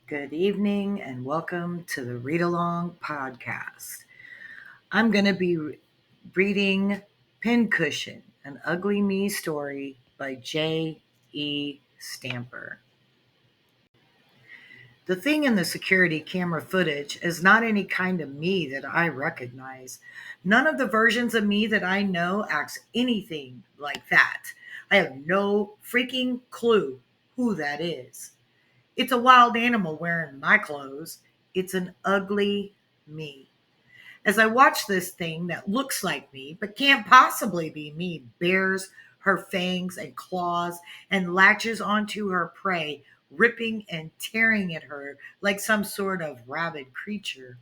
Good evening and welcome to the Read Along podcast. I'm going to be reading Pincushion, an Ugly Me story by J. E. Stamper. The thing in the security camera footage is not any kind of me that I recognize. None of the versions of me that I know acts anything like that. I have no freaking clue who that is. It's a wild animal wearing my clothes. It's an ugly me. As I watch this thing that looks like me, but can't possibly be me, bares her fangs and claws and latches onto her prey, ripping and tearing at her like some sort of rabid creature.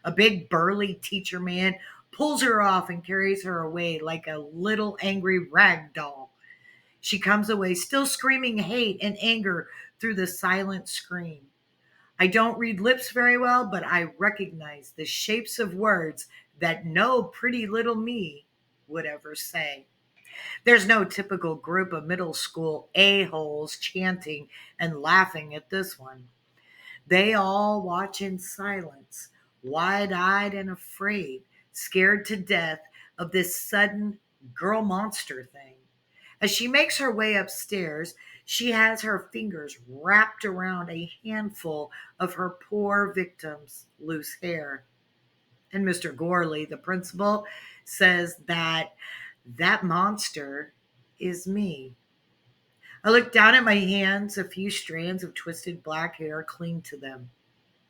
A big burly teacher man pulls her off and carries her away like a little angry rag doll. She comes away still screaming hate and anger through the silent scream. I don't read lips very well, but I recognize the shapes of words that no pretty little me would ever say. There's no typical group of middle school a-holes chanting and laughing at this one. They all watch in silence, wide-eyed and afraid, scared to death of this sudden girl monster thing. As she makes her way upstairs, she has her fingers wrapped around a handful of her poor victim's loose hair. And Mr. Gorley, the principal, says that monster is me. I look down at my hands. A few strands of twisted black hair cling to them.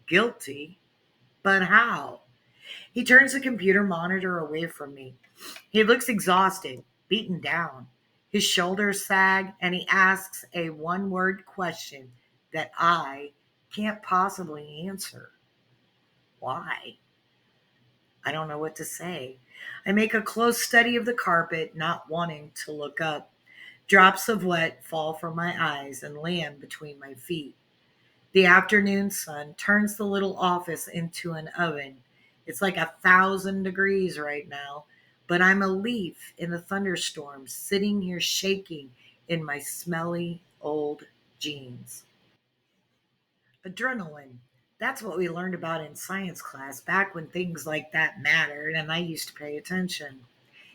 Guilty? But how? He turns the computer monitor away from me. He looks exhausted, beaten down. His shoulders sag, and he asks a one word question that I can't possibly answer. Why? I don't know what to say. I make a close study of the carpet, not wanting to look up. Drops of wet fall from my eyes and land between my feet. The afternoon sun turns the little office into an oven. It's like 1,000 degrees right now, but I'm a leaf in a thunderstorm sitting here shaking in my smelly old jeans. Adrenaline. That's what we learned about in science class back when things like that mattered and I used to pay attention.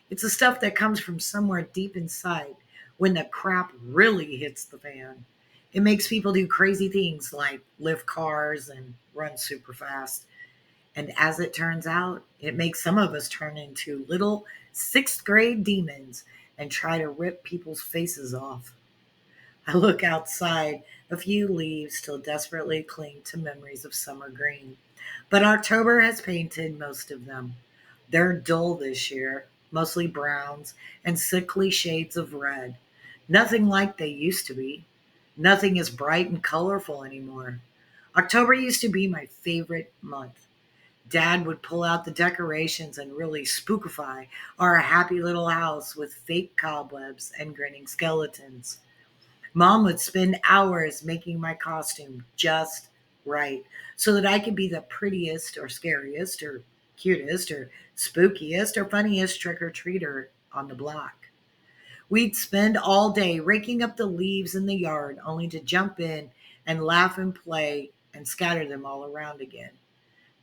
It's the stuff that comes from somewhere deep inside when the crap really hits the fan. It makes people do crazy things like lift cars and run super fast. And as it turns out, it makes some of us turn into little sixth grade demons and try to rip people's faces off. I look outside. A few leaves still desperately cling to memories of summer green. But October has painted most of them. They're dull this year, mostly browns and sickly shades of red. Nothing like they used to be. Nothing is bright and colorful anymore. October used to be my favorite month. Dad would pull out the decorations and really spookify our happy little house with fake cobwebs and grinning skeletons. Mom would spend hours making my costume just right so that I could be the prettiest or scariest or cutest or spookiest or funniest trick or treater on the block. We'd spend all day raking up the leaves in the yard only to jump in and laugh and play and scatter them all around again,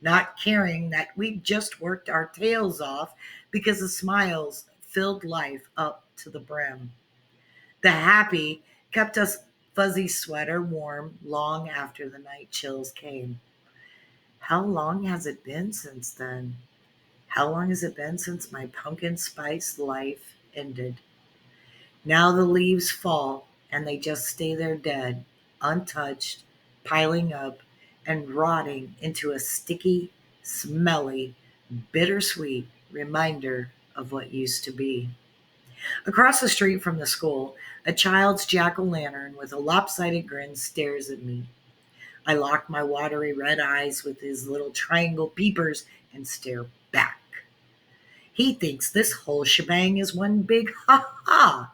not caring that we'd just worked our tails off because the smiles filled life up to the brim. The happy kept us fuzzy sweater warm long after the night chills came. How long has it been since then? How long has it been since my pumpkin spice life ended? Now the leaves fall and they just stay there dead, untouched, piling up and rotting into a sticky, smelly, bittersweet reminder of what used to be. Across the street from the school, a child's jack-o'-lantern with a lopsided grin stares at me. I lock my watery red eyes with his little triangle peepers and stare back. He thinks this whole shebang is one big ha-ha.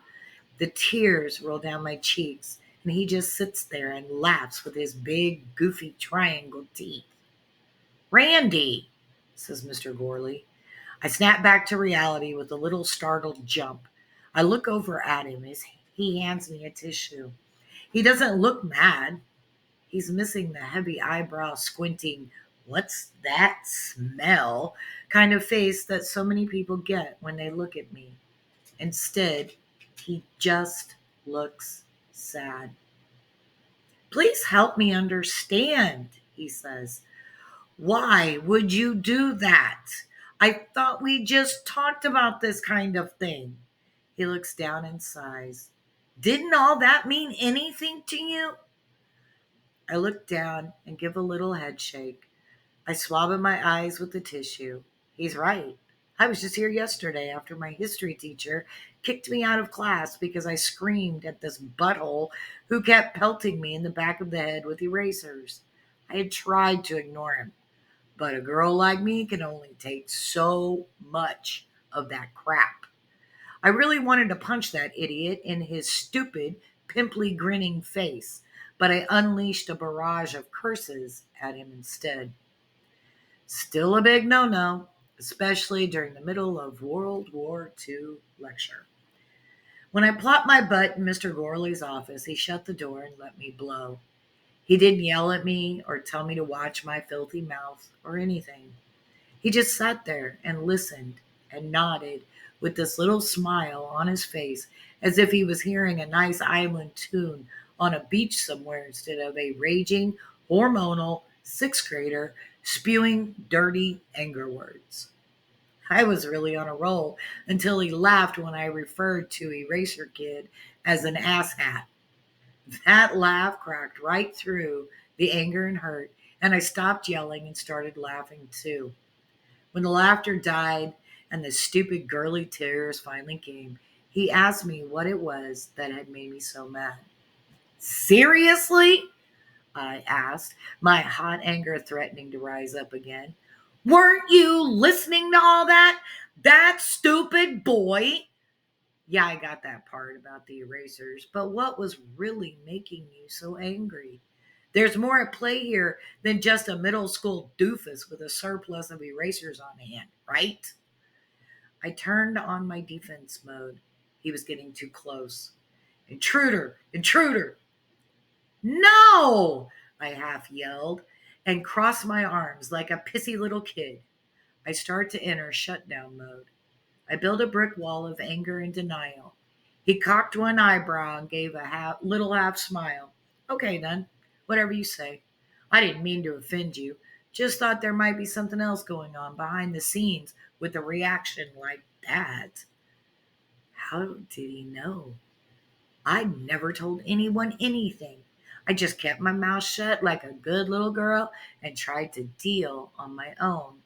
The tears roll down my cheeks, and he just sits there and laughs with his big, goofy triangle teeth. "Randy," says Mr. Gorley. I snap back to reality with a little startled jump. I look over at him as he hands me a tissue. He doesn't look mad. He's missing the heavy eyebrow squinting, "What's that smell?" kind of face that so many people get when they look at me. Instead, he just looks sad. "Please help me understand," he says. "Why would you do that? I thought we just talked about this kind of thing." He looks down and sighs. "Didn't all that mean anything to you?" I look down and give a little head shake. I swab at my eyes with the tissue. He's right. I was just here yesterday after my history teacher kicked me out of class because I screamed at this butthole who kept pelting me in the back of the head with erasers. I had tried to ignore him, but a girl like me can only take so much of that crap. I really wanted to punch that idiot in his stupid, pimply grinning face, but I unleashed a barrage of curses at him instead. Still a big no-no, especially during the middle of World War II lecture. When I plopped my butt in Mr. Gorley's office, he shut the door and let me blow. He didn't yell at me or tell me to watch my filthy mouth or anything. He just sat there and listened and nodded with this little smile on his face as if he was hearing a nice island tune on a beach somewhere instead of a raging, hormonal sixth grader spewing dirty anger words. I was really on a roll until he laughed when I referred to Eraser Kid as an asshat. That laugh cracked right through the anger and hurt, and I stopped yelling and started laughing too. When the laughter died and the stupid girly tears finally came, he asked me what it was that had made me so mad. "Seriously?" I asked, my hot anger threatening to rise up again. "Weren't you listening to all that? That stupid boy?" Yeah, I got that part about the erasers, but what was really making you so angry? There's more at play here than just a middle school doofus with a surplus of erasers on hand, right? I turned on my defense mode. He was getting too close. "Intruder! Intruder!" "No!" I half yelled and crossed my arms like a pissy little kid. I start to enter shutdown mode. I build a brick wall of anger and denial. He cocked one eyebrow and gave a little half smile. "Okay, then. Whatever you say. I didn't mean to offend you. Just thought there might be something else going on behind the scenes with a reaction like that." How did he know? I never told anyone anything. I just kept my mouth shut like a good little girl and tried to deal on my own.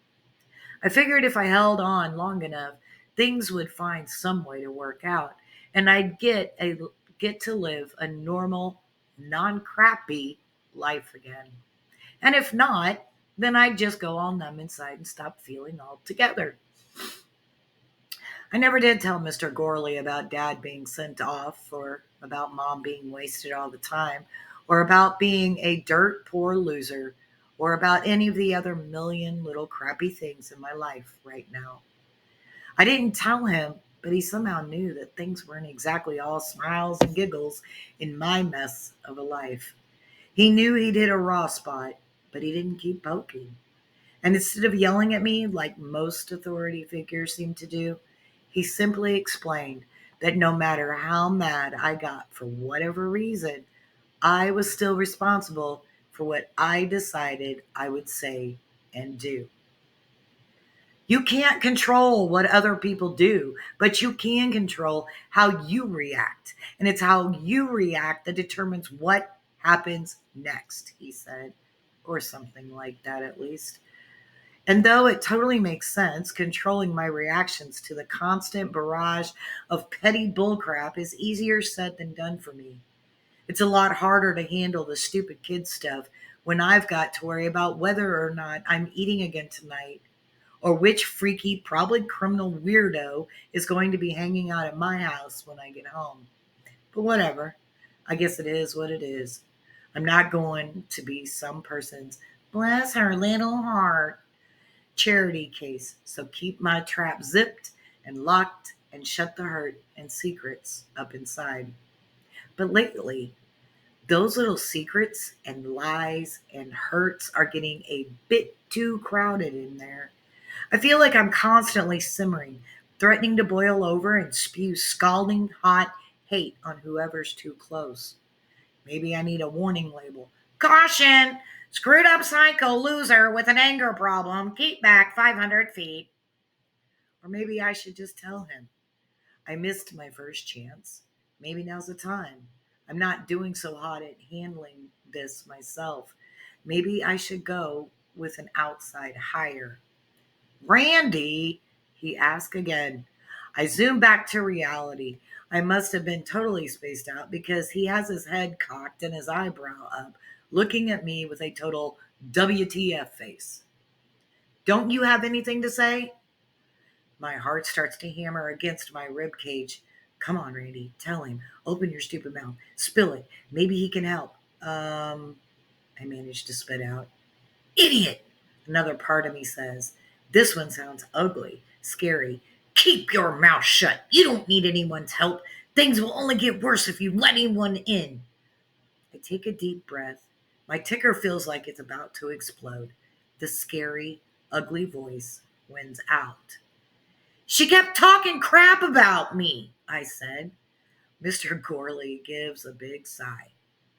I figured if I held on long enough, things would find some way to work out, and I'd get to live a normal, non-crappy life again. And if not, then I'd just go all numb inside and stop feeling altogether. I never did tell Mr. Gorley about Dad being sent off, or about Mom being wasted all the time, or about being a dirt poor loser, or about any of the other million little crappy things in my life right now. I didn't tell him, but he somehow knew that things weren't exactly all smiles and giggles in my mess of a life. He knew he'd hit a raw spot, but he didn't keep poking. And instead of yelling at me like most authority figures seem to do, he simply explained that no matter how mad I got for whatever reason, I was still responsible for what I decided I would say and do. You can't control what other people do, but you can control how you react. And it's how you react that determines what happens next, he said, or something like that at least. And though it totally makes sense, controlling my reactions to the constant barrage of petty bullcrap is easier said than done for me. It's a lot harder to handle the stupid kid stuff when I've got to worry about whether or not I'm eating again tonight, or which freaky, probably criminal weirdo is going to be hanging out at my house when I get home. But whatever. I guess it is what it is. I'm not going to be some person's "bless her little heart" charity case, so keep my trap zipped and locked and shut the hurt and secrets up inside. But Those little secrets and lies and hurts are getting a bit too crowded in there. I feel like I'm constantly simmering, threatening to boil over and spew scalding hot hate on whoever's too close. Maybe I need a warning label. Caution! Screwed up psycho loser with an anger problem. Keep back 500 feet. Or maybe I should just tell him. I missed my first chance. Maybe now's the time. I'm not doing so hot at handling this myself. Maybe I should go with an outside hire. Randy? He asked again. I zoomed back to reality. I must have been totally spaced out because he has his head cocked and his eyebrow up, looking at me with a total WTF face. Don't you have anything to say? My heart starts to hammer against my rib cage. Come on, Randy, tell him. Open your stupid mouth. Spill it. Maybe he can help. I managed to spit out. Idiot! Another part of me says. This one sounds ugly, scary. Keep your mouth shut. You don't need anyone's help. Things will only get worse if you let anyone in. I take a deep breath. My ticker feels like it's about to explode. The scary, ugly voice wins out. She kept talking crap about me, I said. Mr. Gorley gives a big sigh.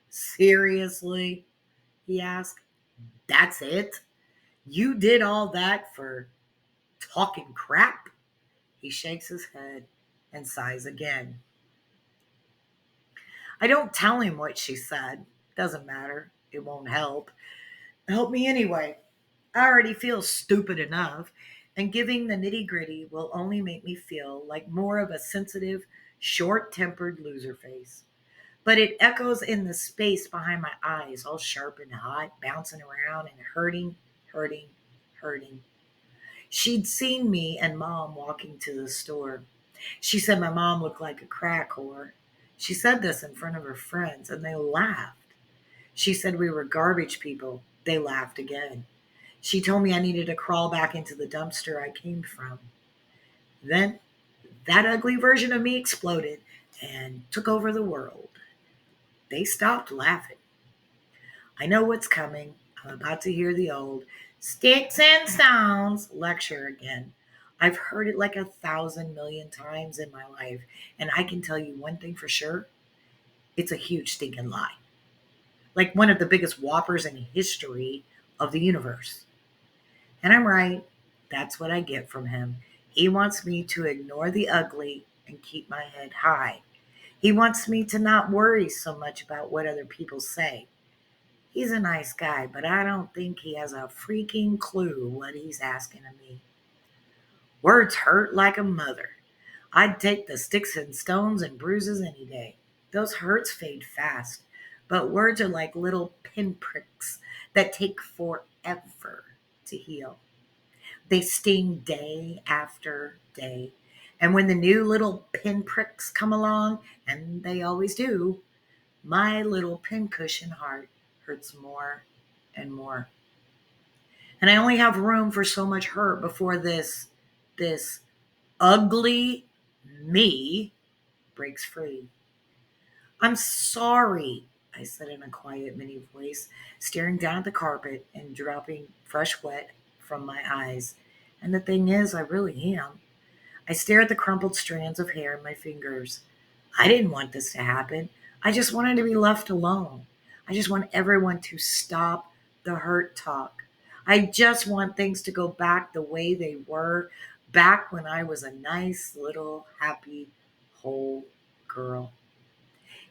Seriously? He asked. That's it? You did all that for talking crap? He shakes his head and sighs again. I don't tell him what she said. Doesn't matter. It won't help. Help me anyway. I already feel stupid enough, and giving the nitty gritty will only make me feel like more of a sensitive, short tempered loser face. But it echoes in the space behind my eyes, all sharp and hot, bouncing around and hurting, hurting, hurting. She'd seen me and Mom walking to the store. She said my mom looked like a crack whore. She said this in front of her friends, and they laughed. She said we were garbage people. They laughed again. She told me I needed to crawl back into the dumpster I came from. Then that ugly version of me exploded and took over the world. They stopped laughing. I know what's coming. I'm about to hear the old sticks and stones lecture again. I've heard it like 1,000,000,000 times in my life, and I can tell you one thing for sure: it's a huge stinking lie. Like one of the biggest whoppers in history of the universe. And I'm right. That's what I get from him. He wants me to ignore the ugly and keep my head high. He wants me to not worry so much about what other people say. He's a nice guy, but I don't think he has a freaking clue what he's asking of me. Words hurt like a mother. I'd take the sticks and stones and bruises any day. Those hurts fade fast, but words are like little pinpricks that take forever to heal. They sting day after day. And when the new little pinpricks come along, and they always do, my little pincushion heart hurts more and more. And I only have room for so much hurt before this ugly me breaks free. I'm sorry, I said in a quiet mini voice, staring down at the carpet and dropping fresh wet from my eyes. And the thing is, I really am. I stare at the crumpled strands of hair in my fingers. I didn't want this to happen. I just wanted to be left alone. I just want everyone to stop the hurt talk. I just want things to go back the way they were back when I was a nice little happy whole girl.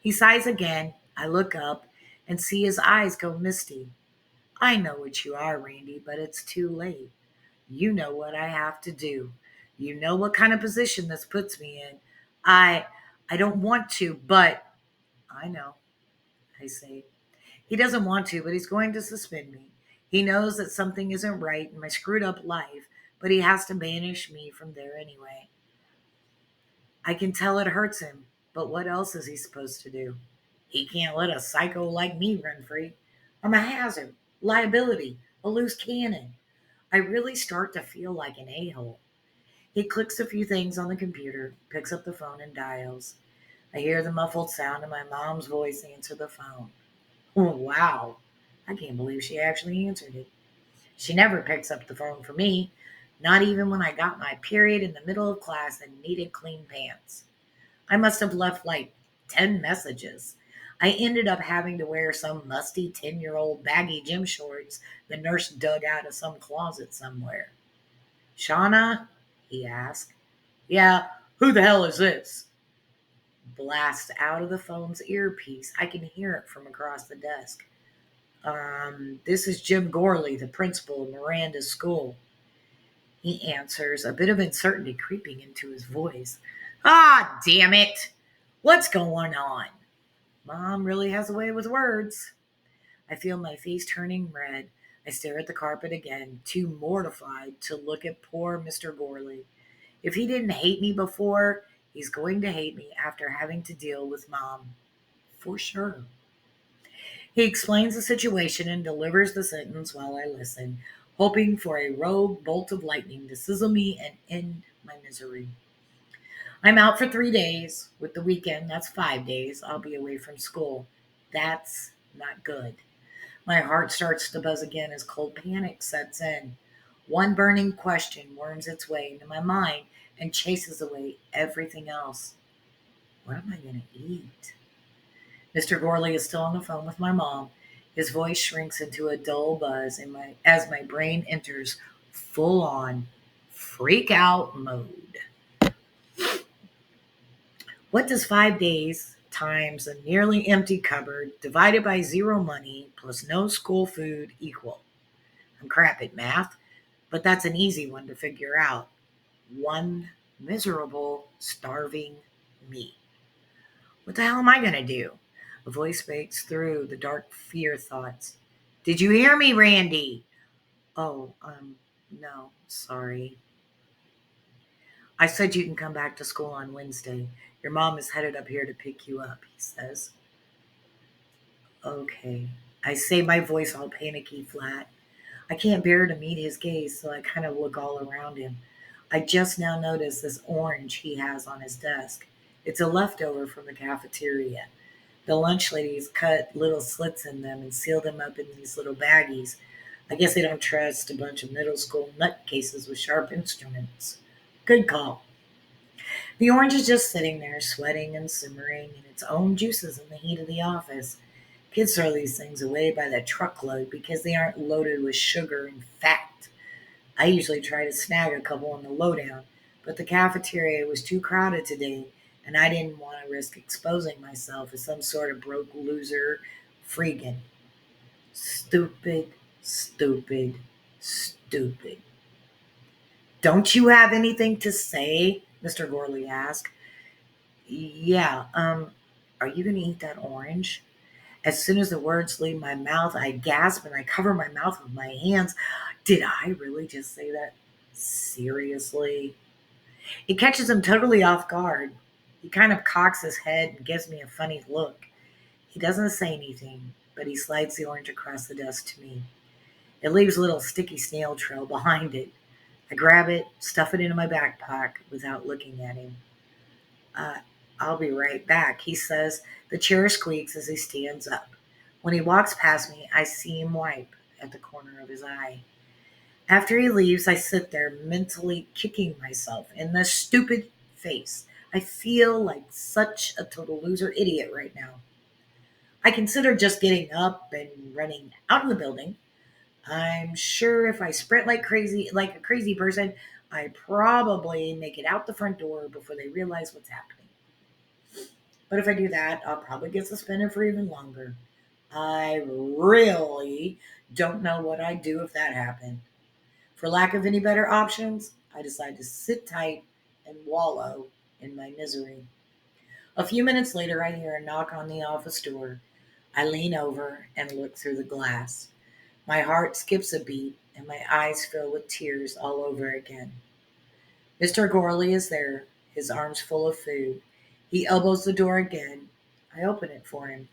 He sighs again. I look up and see his eyes go misty. I know what you are, Randy, but it's too late. You know what I have to do. You know what kind of position this puts me in. I I don't want to, but I know, I say. He doesn't want to, but he's going to suspend me. He knows that something isn't right in my screwed up life, but he has to banish me from there anyway. I can tell it hurts him, but what else is he supposed to do? He can't let a psycho like me run free. I'm a hazard, liability, a loose cannon. I really start to feel like an a-hole. He clicks a few things on the computer, picks up the phone, and dials. I hear the muffled sound of my mom's voice answer the phone. Wow. I can't believe she actually answered it. She never picks up the phone for me, not even when I got my period in the middle of class and needed clean pants. I must have left like 10 messages. I ended up having to wear some musty 10-year-old baggy gym shorts the nurse dug out of some closet somewhere. Shauna? He asked. Yeah, who the hell is this? Blast out of the phone's earpiece. I can hear it from across the desk. This is Jim Gorley, the principal of Miranda's school. He answers, a bit of uncertainty creeping into his voice. Ah, damn it! What's going on? Mom really has a way with words. I feel my face turning red. I stare at the carpet again, too mortified to look at poor Mr. Gorley. If he didn't hate me before, he's going to hate me after having to deal with Mom. For sure. He explains the situation and delivers the sentence while I listen, hoping for a rogue bolt of lightning to sizzle me and end my misery. I'm out for 3 days. With the weekend, that's 5 days. I'll be away from school. That's not good. My heart starts to buzz again as cold panic sets in. One burning question worms its way into my mind and chases away everything else. What am I going to eat? Mr. Gorley is still on the phone with my mom. His voice shrinks into a dull buzz as my brain enters full on freak out mode. What does 5 days times a nearly empty cupboard divided by zero money plus no school food equal? I'm crap at math, but that's an easy one to figure out. One miserable, starving me. What the hell am I going to do? A voice breaks through the dark fear thoughts. Did you hear me, Randy? Oh, no, sorry. I said you can come back to school on Wednesday. Your mom is headed up here to pick you up, he says. Okay. I say, my voice all panicky flat. I can't bear to meet his gaze, so I kind of look all around him. I just now notice this orange he has on his desk. It's a leftover from the cafeteria. The lunch ladies cut little slits in them and seal them up in these little baggies. I guess they don't trust a bunch of middle school nutcases with sharp instruments. Good call. The orange is just sitting there, sweating and simmering in its own juices in the heat of the office. Kids throw these things away by the truckload because they aren't loaded with sugar and fat. I usually try to snag a couple on the lowdown, but the cafeteria was too crowded today, and I didn't want to risk exposing myself as some sort of broke loser freegan. Stupid, stupid, stupid. Don't you have anything to say? Mr. Gorley asked. Yeah, are you going to eat that orange? As soon as the words leave my mouth, I gasp and I cover my mouth with my hands. Did I really just say that? Seriously? It catches him totally off guard. He kind of cocks his head and gives me a funny look. He doesn't say anything, but he slides the orange across the desk to me. It leaves a little sticky snail trail behind it. I grab it, stuff it into my backpack without looking at him. Uh, I'll be right back, he says. The chair squeaks as he stands up. When he walks past me, I see him wipe at the corner of his eye. After he leaves, I sit there mentally kicking myself in the stupid face. I feel like such a total loser idiot right now. I consider just getting up and running out of the building. I'm sure if I sprint like a crazy person, I probably make it out the front door before they realize what's happening. But if I do that, I'll probably get suspended for even longer. I really don't know what I'd do if that happened. For lack of any better options, I decide to sit tight and wallow in my misery. A few minutes later, I hear a knock on the office door. I lean over and look through the glass. My heart skips a beat and my eyes fill with tears all over again. Mr. Gorley is there, his arms full of food. He elbows the door again. I open it for him.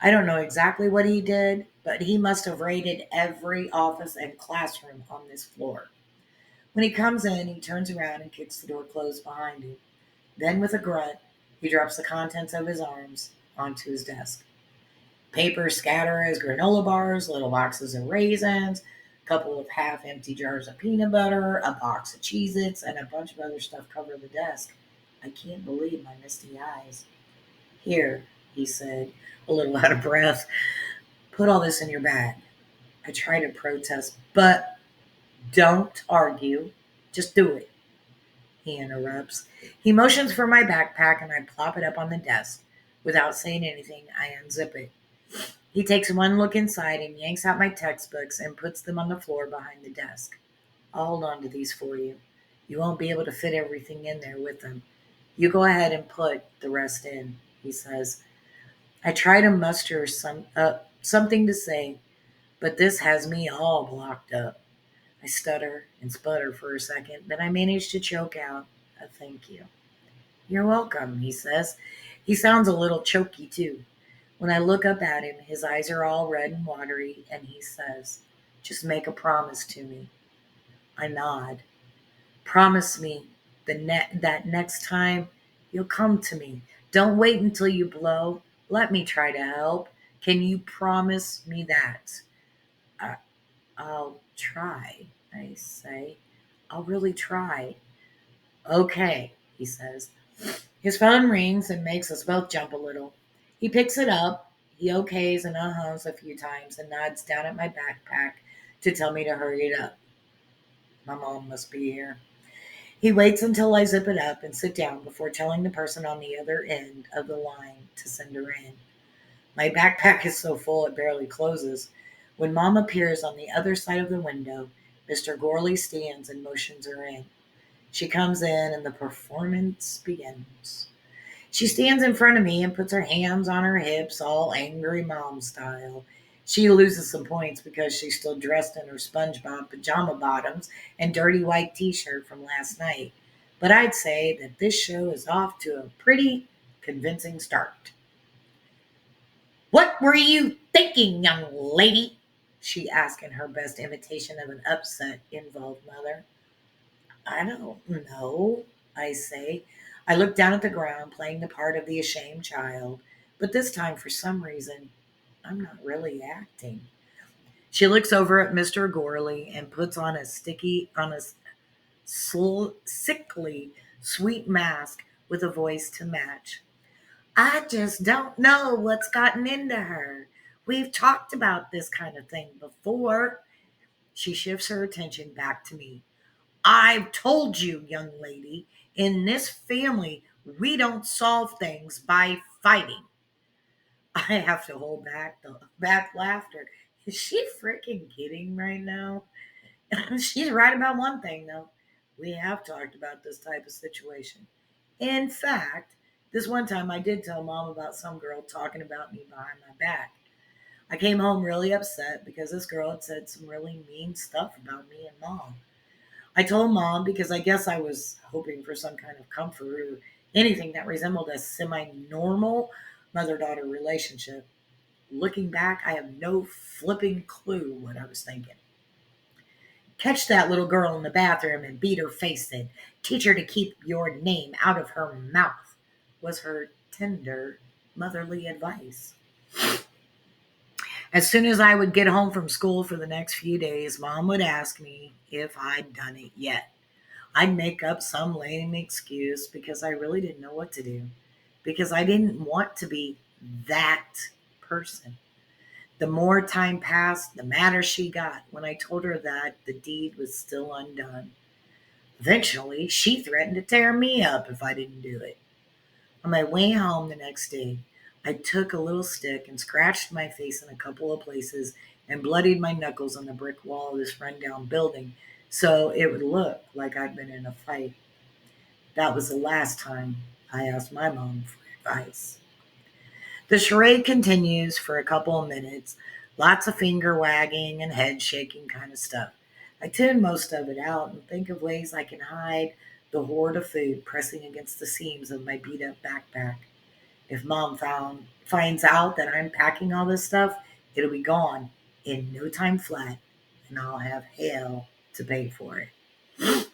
I don't know exactly what he did, but he must have raided every office and classroom on this floor. When he comes in, he turns around and kicks the door closed behind him. Then, with a grunt, he drops the contents of his arms onto his desk. Paper scatter as granola bars, little boxes of raisins, a couple of half empty jars of peanut butter, a box of Cheez Its, and a bunch of other stuff cover the desk. I can't believe my misty eyes. Here, he said, a little out of breath, put all this in your bag. I try to protest, but don't argue. Just do it, he interrupts. He motions for my backpack and I plop it up on the desk. Without saying anything, I unzip it. He takes one look inside and yanks out my textbooks and puts them on the floor behind the desk. I'll hold on to these for you. You won't be able to fit everything in there with them. You go ahead and put the rest in, he says. I try to muster something to say, but this has me all blocked up. I stutter and sputter for a second, then I manage to choke out a thank you. You're welcome, he says. He sounds a little choky, too. When I look up at him, his eyes are all red and watery, and he says, just make a promise to me. I nod. Promise me that next time you'll come to me. Don't wait until you blow. Let me try to help. Can you promise me that? I, I'll try, I say. I'll really try. Okay, he says. His phone rings and makes us both jump a little. He picks it up. He okays and uh-hums a few times and nods down at my backpack to tell me to hurry it up. My mom must be here. He waits until I zip it up and sit down before telling the person on the other end of the line to send her in. My backpack is so full it barely closes. When Mom appears on the other side of the window, Mr. Gorley stands and motions her in. She comes in and the performance begins. She stands in front of me and puts her hands on her hips, all angry mom style. She loses some points because she's still dressed in her SpongeBob pajama bottoms and dirty white t-shirt from last night. But I'd say that this show is off to a pretty convincing start. What were you thinking, young lady? She asked in her best imitation of an upset, involved mother. I don't know, I say. I look down at the ground, playing the part of the ashamed child, but this time, for some reason, I'm not really acting. She looks over at Mr. Gorley and puts on a sickly, sweet mask with a voice to match. I just don't know what's gotten into her. We've talked about this kind of thing before. She shifts her attention back to me. I've told you, young lady, in this family, we don't solve things by fighting. I have to hold back the back laughter. Is she freaking kidding right now? She's right about one thing, though. We have talked about this type of situation. In fact, this one time I did tell mom about some girl talking about me behind my back. I came home really upset because this girl had said some really mean stuff about me and mom. I told mom because I guess I was hoping for some kind of comfort or anything that resembled a semi normal mother daughter relationship. Looking back, I have no flipping clue what I was thinking. Catch that little girl in the bathroom and beat her face in. Teach her to keep your name out of her mouth, was her tender, motherly advice. As soon as I would get home from school for the next few days, Mom would ask me if I'd done it yet. I'd make up some lame excuse because I really didn't know what to do, because I didn't want to be that person. The more time passed, the madder she got when I told her that the deed was still undone. Eventually, she threatened to tear me up if I didn't do it. On my way home the next day, I took a little stick and scratched my face in a couple of places and bloodied my knuckles on the brick wall of this rundown building so it would look like I'd been in a fight. That was the last time I asked my mom for advice. The charade continues for a couple of minutes, lots of finger wagging and head shaking kind of stuff. I tune most of it out and think of ways I can hide the hoard of food pressing against the seams of my beat up backpack. If finds out that I'm packing all this stuff, it'll be gone in no time flat, and I'll have hell to pay for it.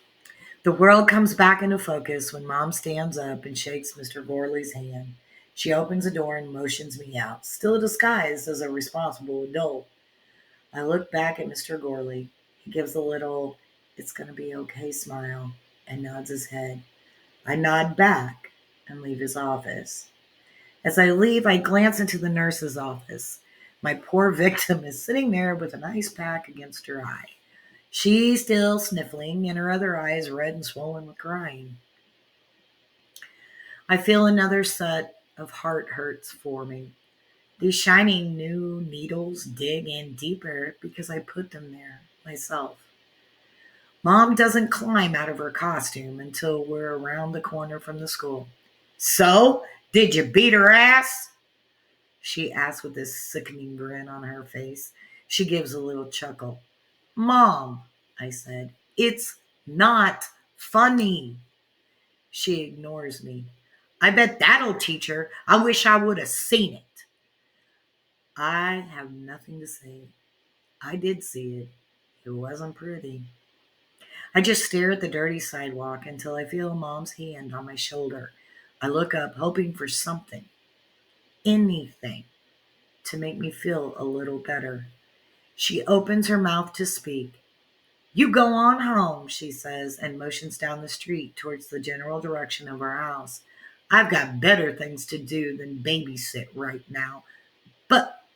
The world comes back into focus when Mom stands up and shakes Mr. Gorley's hand. She opens the door and motions me out, still disguised as a responsible adult. I look back at Mr. Gorley. He gives a little, "it's going to be okay" smile and nods his head. I nod back and leave his office. As I leave, I glance into the nurse's office. My poor victim is sitting there with an ice pack against her eye. She's still sniffling, and her other eye is red and swollen with crying. I feel another set of heart hurts forming. These shining new needles dig in deeper because I put them there myself. Mom doesn't climb out of her costume until we're around the corner from the school. "So, did you beat her ass?" she asks with this sickening grin on her face. She gives a little chuckle. "Mom," I said, "it's not funny." She ignores me. "I bet that'll teach her. I wish I would have seen it." I have nothing to say. I did see it. It wasn't pretty. I just stare at the dirty sidewalk until I feel Mom's hand on my shoulder. I look up, hoping for something, anything, to make me feel a little better. She opens her mouth to speak. "You go on home," she says, and motions down the street towards the general direction of our house. "I've got better things to do than babysit right now." "But,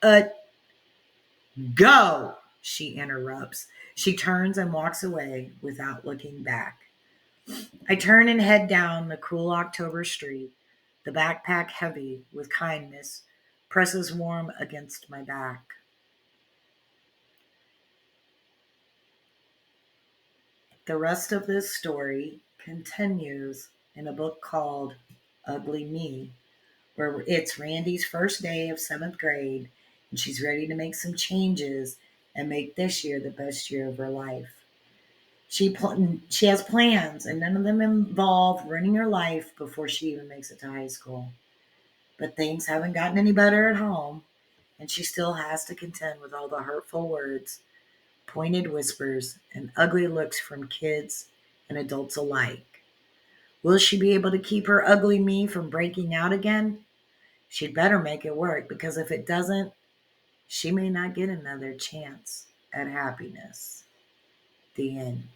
go," she interrupts. She turns and walks away without looking back. I turn and head down the cool October street, the backpack heavy with kindness, presses warm against my back. The rest of this story continues in a book called Ugly Me, where it's Randy's first day of seventh grade, and she's ready to make some changes and make this year the best year of her life. She has plans, and none of them involve running her life before she even makes it to high school. But things haven't gotten any better at home, and she still has to contend with all the hurtful words, pointed whispers, and ugly looks from kids and adults alike. Will she be able to keep her ugly me from breaking out again? She'd better make it work, because if it doesn't, she may not get another chance at happiness. The end.